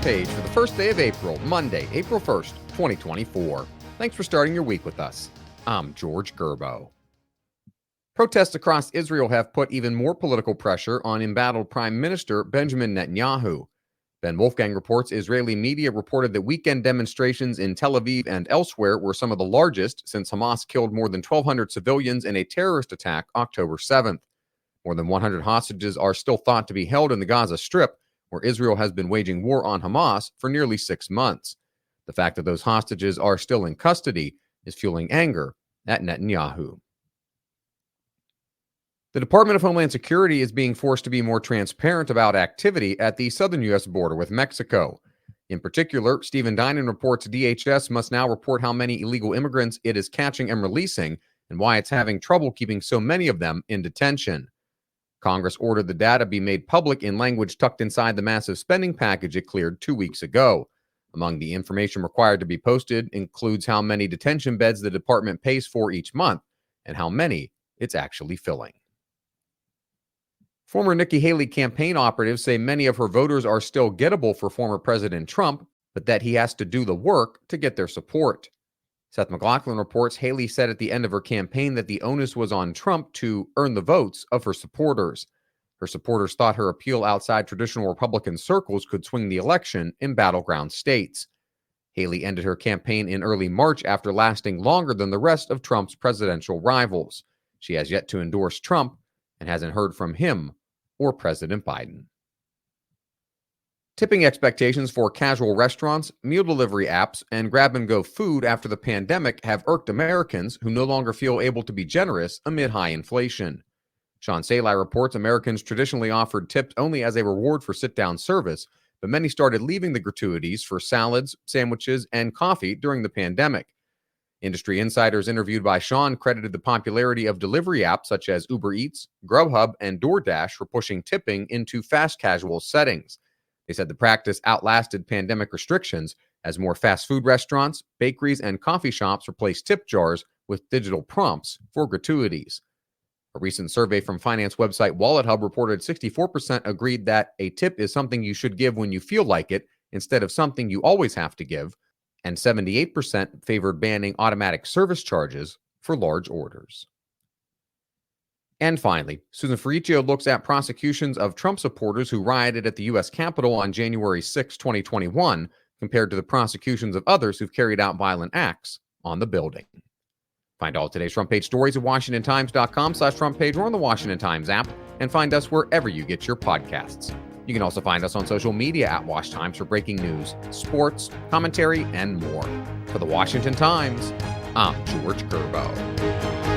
page for the first day of April, Monday, April 1st, 2024. Thanks for starting your week with us. I'm George Gerbo. Protests across Israel have put even more political pressure on embattled Prime Minister Benjamin Netanyahu. Ben Wolfgang reports Israeli media reported that weekend demonstrations in Tel Aviv and elsewhere were some of the largest since Hamas killed more than 1,200 civilians in a terrorist attack October 7th. More than 100 hostages are still thought to be held in the Gaza Strip, where Israel has been waging war on Hamas for nearly 6 months. The fact that those hostages are still in custody is fueling anger at Netanyahu. The Department of Homeland Security is being forced to be more transparent about activity at the southern U.S. border with Mexico. In particular, Stephen Dinan reports DHS must now report how many illegal immigrants it is catching and releasing and why it's having trouble keeping so many of them in detention. Congress ordered the data be made public in language tucked inside the massive spending package it cleared 2 weeks ago. Among the information required to be posted includes how many detention beds the department pays for each month and how many it's actually filling. Former Nikki Haley campaign operatives say many of her voters are still gettable for former President Trump, but that he has to do the work to get their support. Seth MacLachlan reports Haley said at the end of her campaign that the onus was on Trump to earn the votes of her supporters. Her supporters thought her appeal outside traditional Republican circles could swing the election in battleground states. Haley ended her campaign in early March after lasting longer than the rest of Trump's presidential rivals. She has yet to endorse Trump and hasn't heard from him or President Biden. Tipping expectations for casual restaurants, meal delivery apps, and grab-and-go food after the pandemic have irked Americans who no longer feel able to be generous amid high inflation. Sean Salai reports Americans traditionally offered tips only as a reward for sit-down service, but many started leaving the gratuities for salads, sandwiches, and coffee during the pandemic. Industry insiders interviewed by Sean credited the popularity of delivery apps such as Uber Eats, Grubhub, and DoorDash for pushing tipping into fast casual settings. They said the practice outlasted pandemic restrictions as more fast food restaurants, bakeries, and coffee shops replaced tip jars with digital prompts for gratuities. A recent survey from finance website WalletHub reported 64% agreed that a tip is something you should give when you feel like it instead of something you always have to give, and 78% favored banning automatic service charges for large orders. And finally, Susan Ferricchio looks at prosecutions of Trump supporters who rioted at the U.S. Capitol on January 6, 2021, compared to the prosecutions of others who've carried out violent acts on the building. Find all today's front page stories at WashingtonTimes.com/front page or on the Washington Times app, and find us wherever you get your podcasts. You can also find us on social media at Wash Times for breaking news, sports, commentary, and more. For the Washington Times, I'm George Gerbo.